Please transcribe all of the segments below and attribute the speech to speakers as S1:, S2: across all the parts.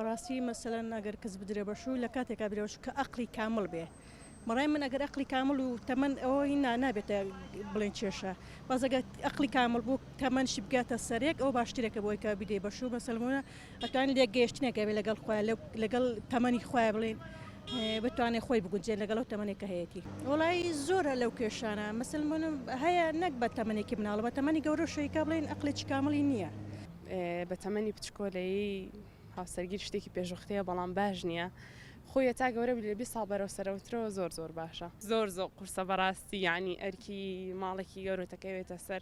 S1: بەڕاستی مەسەلەن ئەگەر کەس بدرێ بەشوو لە کاتێکا برێوش کە ئەقلی کامل بێ مەڕای من ئەگەر ئەقلی کامل و تەمەەن ئەوەی نابێتە بڵێن کێشە بەزەگە ئەقلی کامل بوو تەمەنشی بگاتە سەرێک ئەو باشترێکە بۆی کا بدێ بەشوو مەسەلمونە ئەتوانین لێک گەیشتنێکە بێ لەگەڵ خۆیان لەگەڵ تەمەنی خۆیان بڵێن بتوانێت خۆی بگونجێن لەگەڵ تەمەنێکە هەیەی وڵی زۆرە لەو کێشانە مەسلمونە هەیە نەک بە تەمەنێکی مناڵ بە تەمەنی گەورە شەیکا بڵێن ئەقلێکی کاملی نییە
S2: بە تەمەنی پچکۆلەیی هاوسەرگیر شتێکی پێشوختەیە بەڵام باش نییە خۆی تا گەورە لە 20 ساڵ بەرەو سەرەوترەوە زۆر باشە زۆر قورسە بەڕاستی یعنی ئەرکی ماڵێکی گەورەتەکەوێتە سەر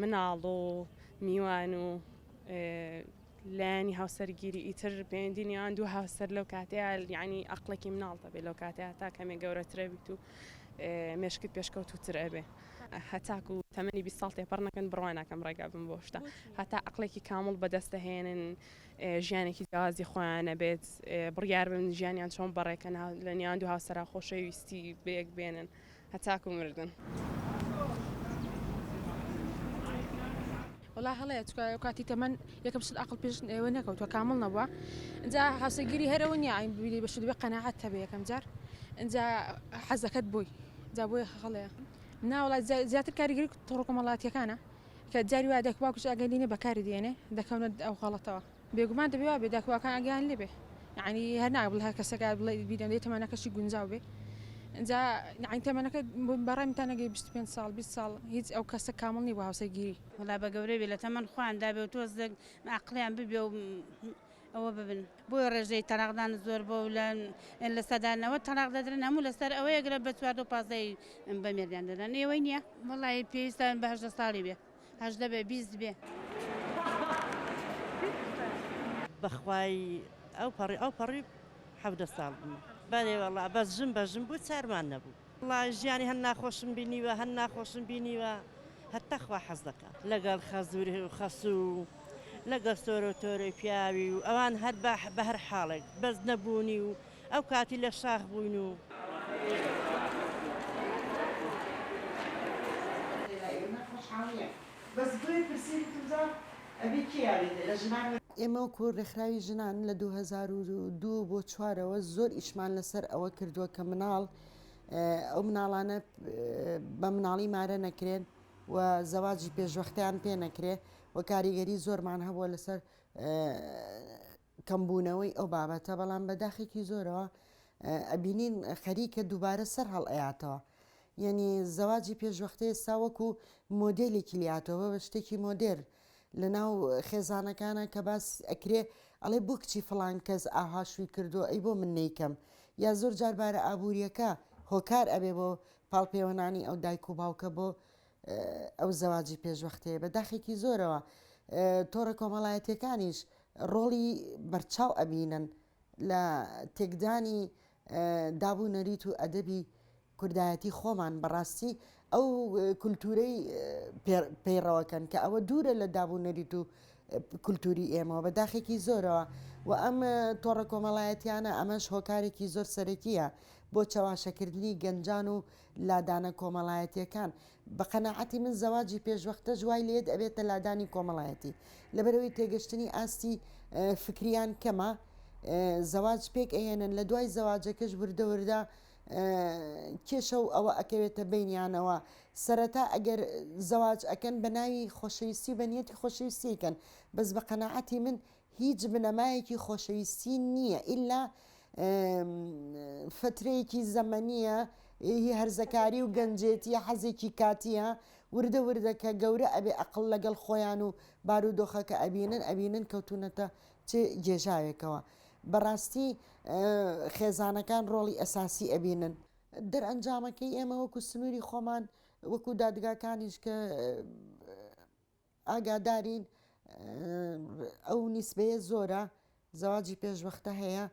S2: مناڵ و میوان و لایانی هاوسەرگیری ئیتر پەیوەندینیان دوو هاوسەر لەو کاتەیە یعنی ئەقلێکی مناڵتە بێ لەو کاتەیە تا کەمێک گەورەترە بیت و مێشکت پێشکەوتوتر ئەبێ هەتاکو و تەمەنی 20 ساڵ تێپەڕ نەکەن بڕوای ناکەم ڕێگا بم بۆ شتە هەتا ئەقلێکی کامڵ بەدەستەهێنن ژیانێکی جیازی خۆیانە بێت بڕیار بن ژیانیان چۆن بەڕێکەن لە نێوان دوو هاوسەرا خۆشەویستی بەیەک بێنن هەتاکو مردن.
S3: والله هەڵەیە کاتی تەمەەن یەکەم شت عقل پێش ئێوە نەکەوتوە کامل نەبووە اینجا هاوسەرگیری هەرەوە نیە بێ بە شت بێ قەناعەت هەبێ یەکەم جار اینجا حەزەکەت بووی جا بۆیە هەڵەیە ناوڵات زیاتر کاریگەری تۆڕ کۆمەڵاتیەکانە کە جاری وا دەکواکوش ئەگەلینە بەکاری دێنێ دەکەونە ئەو خەڵەتەوە بێگومان دەبێ وا بێ داکواکان ئەگەیان لێبێ یعنی هەر نابڵ هەر کەسەکە بڵێ بیدەێ تەمەنەکەشی گونجاو بێ اینجا یعنی تەمەنەکە بەڕای میتانەگەی 25 ساڵ 20 ساڵ هیچ ئەو کەسە کامڵ نی بۆ هاوسەرگیری
S4: وڵا بە گەورەی بێ لە تەمەەن خۆیاندا بێ و تۆز عقلیان ببێ و ئەوە ببن بۆی ڕێژەی تەلاقدان زۆر بۆ لە سەدانەوە تەلاق دەدرن هەموو لەسەر ئەوەیە گرە بە 4 بە مێردیان دەدەن ئێوەی نییە وڵی پێویستان بە 18 ساڵی بێ 18 بێ 20 بێ
S5: بەخوای ئەو پەڕی 17 ساڵ بوو بەێ وڵا بەژم بوو چارمان نەبوو وڵای ژیانی هەن ناخۆشم بینیوە هەن ناخۆشم بینیوە هەتەخوا حەز دەکات لەگەڵ خەزوری و خەسوو لەگەڵ سۆرە تۆرەی پیاوی و ئەوان هەر بە هەر حاڵێک بەس نەبوونی و ئەو کاتی لە شاخ بووین و
S6: ئێمە وەکو ڕێکخراوی ژنان لە 2002 بۆ 4ەوە زۆر ئیشمان لەسەر ئەوە کردووە کە مناڵ ئەو مناڵانە بە مناڵی مارە نەکرێن و زەواجی پێشوەختیان پێ نەکرێ و کاریگەری زۆرمان هەبووە لەسەر کەمبوونەوەی ئەو بابەتە بەڵام بەداخێکی زۆرەوە ئەبینین خەریکە دووبارە سەر هەڵئەیاتەوە یعنی زەواجی پێشوەختەیە ساوەکو مۆدێلێکی لاتەوە بە شتێکی مۆدێر لە ناو خێزانەکانە کە باس ئەکرێ ئەڵێ بۆ کچی فڵان کەس ئاهاشوی کردو ئەی بۆ من نیکەم یا زۆر جاربارە ئابوووریەکە هۆکار ئەبێ بۆ پاڵپەیوەنانی ئەو دایک و باوکە بۆ ئەو زەواجی پێشوەختەیە بەداخێکی زۆرەوە تۆڕە کۆمەڵایەتیەکانیش ڕۆڵی بەرچاو ئەبینن لە تێکدانی دابوو نەریت و ئەدەبی کوردایەتی خۆمان بەڕاستی ئەو کولتورەی پەیڕەوەکەن کە ئەوە دوورە لە دابوو نەریت و کولتوری ئێمەوە بەداخێکی زۆرەوە و ئەم تۆڕە کۆمەڵایەتیانە ئەمەش هۆکارێکی زۆر سەرەکیە بۆ چاواشەکردنی گەنجان و لادانە کۆمەڵایەتیەکان بە قەناعەتی من زەواجی پێشوەختە جوای لێت ئەبێتە لادانی کۆمەڵایەتی لەبەرەوەی تێگەشتنی ئاستی فکریان کەمە زەواج پێک ئەهێنن لە دوای زەواجەکەش وردەوردا کێشە و ئەوە ئەکەوێتە بینیانەوە سەرەتا ئەگەر زەواج ئەکەن بە ناوی خۆشەویستی بەنیەتی خۆشەویستیکەن بەس بە قەناعەتی من هیچ بنەمایەکی خۆشەویستی نییە ئللا فترەیەکی زەمەنیە هەرزەکاری و گەنجێتی حەزێکی کاتیە وردە وردەکە گەورە ئەبێ ئەقل لەگەڵ خۆیان و بارودۆخەکە ئەبینن کەوتونەتە چێ گێژاوێکەوە بەڕاستی خێزانەکان ڕۆڵی ئەساسی ئەبینن دەرئەنجامەکەی ئێمە وەکو سنووری خۆمان وەکو دادگاکانیش کە ئاگادارین ئەو نیسبەیە زۆرە زەواجی پێشوەختە هەیە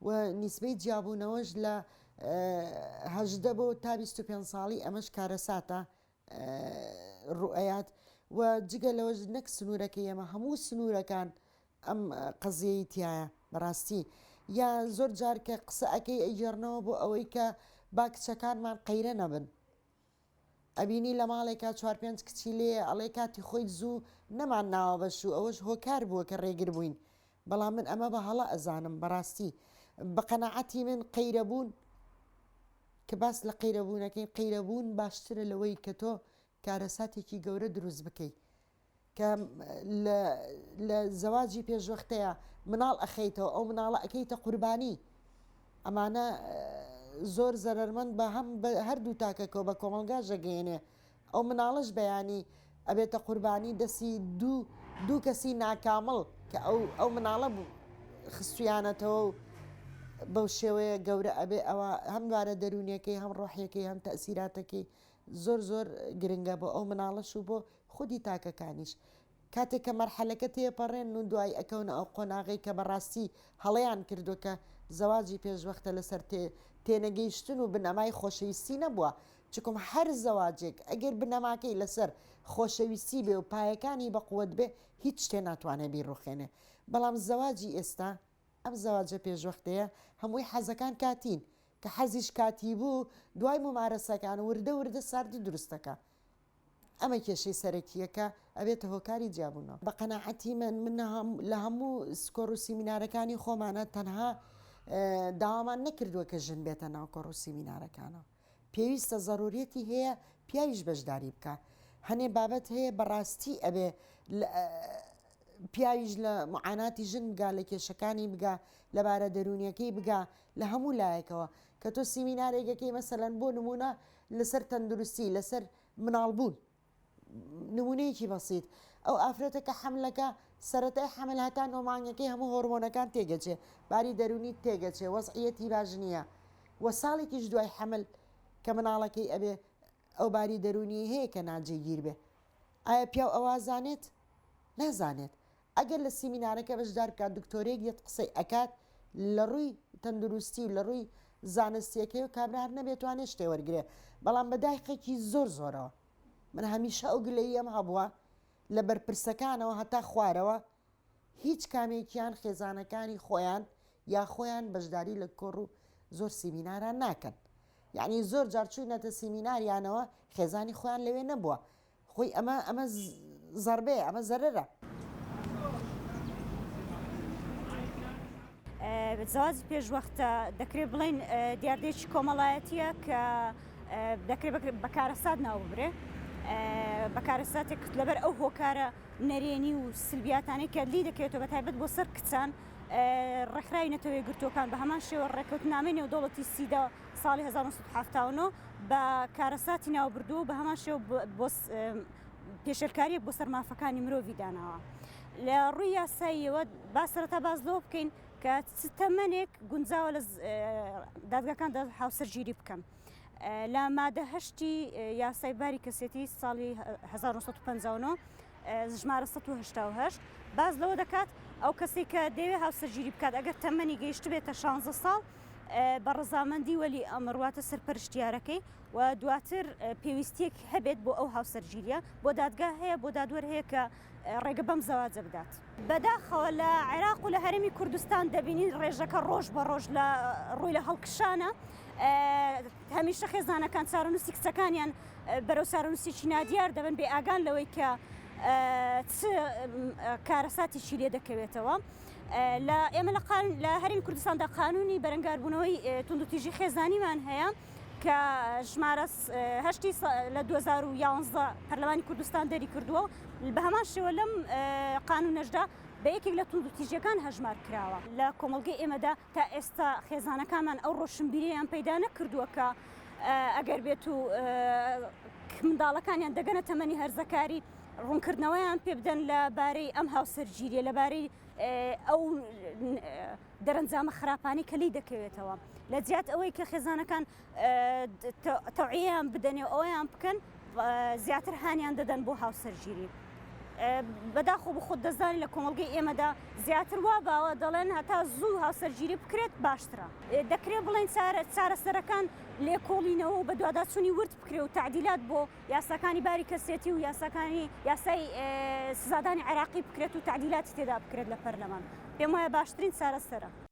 S6: و نیسبەی جیابوونەوەش لە 18 بۆ تا 25 ساڵی ئەمەش کارەساتە ڕوئەیات و جگە لەوەش نەک سنوورەکەی ئێمە هەموو سنوورەکان ئەم قەزیەی تایە بەڕاستی یا زۆر جار کە قسە ئەەکەی ئەیجێڕنەوە بۆ ئەوەی کە با کچەکانمان قەیرە نەبن ئەبینی لە ماڵێکا 4-5 کچی لێ ئەڵێ کاتی خۆی زوو نەمان ناوە بەش و ئەوەش هۆکار بووە کە ڕێگر بووین بەڵام من ئەمە بە هەڵە ئەزانم بەڕاستی بە قەناعەتی من قەیرەبوون کە باس لە قەیرەبوونەکەی قەیرەبوون باشترە لەوەی کە تۆ کارەساتێکی گەورە دروست بکەیت کە لە زەواجی پێشوەختەیە مناڵ ئەخەیتەوە ئەو مناڵە ئەەکەیتە قوربانی ئەمانە زۆر زەرمەند بە هەردوو تاکەکەەوە بە کۆمەلگا ژەگەێنێ ئەو مناڵش بەیانی ئەبێتە قوربانی دەستی دوو کەسی ناکامڵ کە ئەو مناڵە خستویانەتەوە و بەو شێوەیە گەورە ئەبێ ئەوە هەم دوارە دەرونیەکەی هەم ڕۆحیەکەی هەم تەسیراتەکەی زۆر گرنگە بۆ ئەو مناڵەش و بۆ خودی تاکەکانیش کاتێک کە مەرحەلەکە تێپەڕێن و دوای ئەکەونە ئەو قۆناغی کە بەڕاستی هەڵەیان کردو کە زەواجی پێشوەختە لەسەر تێنەگەیشتن و بنەمای خۆشەویستی نەبووە چکم هەر زەواجێک ئەگەر بنەماکەی لەسەر خۆشەویستی بێ و پایەکانی بەقوت بێ هیچ شتێ ناتوانێت بیرڕوخێنێ بەڵام زەواجی ئێستا ئەم زەواجە پێشوەختەیە هەمووی حەزەکان کاتین کە حەزیش کاتی بوو دوای ممارەسەکان وردە ساردی دروستەکە ئەمە کێشەی سەرەکیەکە ئەبێتە هۆکاری جیابوونەوە بە قەناعەتی من لە هەموو سکۆڕ و سیمینارەکانی خۆمانە تەنها داوامان نەکردووە کە ژن بێتە ناو کۆڕ و سیمینارەکانەوە پێویستە ضرورەتی هەیە پیاویش بەشداری بکە هەنێ بابەت هەیە بەڕاستی ئەبێ پیاویش لە معاناتی ژن بگا لە کێشەکانی بگا لەبارە دەرونیەکەی بگا لە هەموو لایەکەوە کە تۆ سیمینارێکەکەی مەسەلەن بۆ نمونە لەسەر تەندروستی لەسەر مناڵبوون نمونەیەکی بەسیت ئەو ئافرەتە کە حملەکە سەرەتای حمل هەتا نۆمانگەکەی هەموو هۆرمۆنەکان تێگەچێ باری دەرونی تێگەچێ وەزعیەتی باش نییە وە ساڵێکیش دوای حمل کە مناڵەکەی ئەبێ ئەو باری دەرونی هەیە کە ناجێگیر بێ ئایا پیاو ئەوازانێت نازانێت ئەگەر لە سیمینارەکە بەشدار بکات دکتۆرێک یەت قسەی ئەکات لە ڕووی تەندروستی لە ڕووی زانستیەکەی و کابرار نەبێتوانێت شتێ وەرگێ بەڵام بەدایقێکی زۆرەوە من هەمیشە ئەو گلەی ئەم هەبووە لە بەرپرسەکانەوە هەتا خوارەوە هیچ کامێکیان خێزانەکانی خۆیان یا خۆیان بەشداری لە کۆڕ و زۆر سیمیناران ناکەن یعنی زۆر جارچوونەتە سیمیناریانەوە خێزانی خۆیان لەوێ نەبووە خۆی ئەمە زەربەیە ئەمە زەرەرە
S7: زەواج پێشوەختە دەکرێت بڵین دیاردێکی کۆمەڵایەتیە کە دەکرێت بەکارەسات ناو ببرێ بەکارەساتێک لەبەر ئەو هۆکارە نەرێنی و سلبیاتانی کە لی دەکرێتەوە بە تایبەت بۆ سەر کچان ڕێکخراوی نەتەوەی گرتوەکان بە هەمان شێوە ڕێکەوتنامەی نێودەوڵەتی سیدا ساڵی 1970 بە کارەساتی ناوبردوو بە هەمان شێوە پێشەرکاریە بۆ سەرمافەکانی مرۆڤی داناوە لە ڕووی یاساییەوە با سەرەتا باز لەوە بکەین کە تەمەنێک گونجاوە لە دادگاکاندا هاوسەرگیری بکەم لە مادە هەشتی یاسای باری کەسێتی ساڵی 1950 ژمارە 1970 باز لەوە دەکات ئەو کەسی کە دەوێت هاوسەرگیری بکات ئەگەر تەمەنی گەیشت بێتە 16 ساڵ بە ڕەزامەندی وەلی ئەمڕواتە سەرپەرشتیارەکەی و دواتر پێویستیەک هەبێت بۆ ئەو هاوسەرگیریە بۆ دادگا هەیە بۆ دادوەر هەیە کە ڕێگە بەم زەواجە بدات بەداخەوە لە عێراق و لە هەرێمی کوردستان دەبینی ڕێژەکە ڕۆژ بە ڕۆژ لە ڕووی لە هەڵکشانە هەمیشە خێزانەکان چارەنووسی کچەکانیان بەرەو چارەنووسێکی نادیار دەبن بێ ئاگان لەوەی کە کارەساتێکی لێ دەکەوێتەوە لە ئێمە لە هەرێمی کوردستاندا قانونی بەرەنگاربوونەوەی توندوتیژی خێزانیمان هەیە کە ژمارە هەشتی لە 2011 پەرلەمانی کوردستان دەری کردووە بە هەمان شێوە لەم قانونەشدا بە یەکێک لە توندوتیژیەکان هەژمار کراوە لە کۆمەڵگەی ئێمەدا تا ئێستا خێزانەکانمان ئەو ڕۆشنبیریان پەیدا نەکردووە کە ئەگەر بێت و منداڵەکانیان دەگەنە تەمەنی هەرزەکاری ڕوونکردنەوەیان پێ بدەن لەبارەی ئەم هاوسەرگیریە لەبارەی ئەو دەرەنجامە خراپانی کە لی دەکەوێتەوە لە جیات ئەوەی کە خێزانەکان تەوعیەیان بدەنێ و ئەوەیان بکەن زیاتر هانیان دەدەن بۆ هاوسەرگیری بەداخۆ بخۆت دەزانی لە کۆمەڵگەی ئێمەدا زیاتر وا باوە دەڵێن هەتا زوو هاوسەرگیری بکرێت باشترە دەکرێت بڵێن چارەسەرەکان لێکۆڵینەوە و بە دوواداچوونی ورد بکرێ و تعدیلات بۆ یاساکانی باری کەسێتی و یاسای سزادانی عێراقی بکرێت و تعدیلاتی تێدا بکرێت لە پەرلەمان پێم وایە باشترین چارەسەرە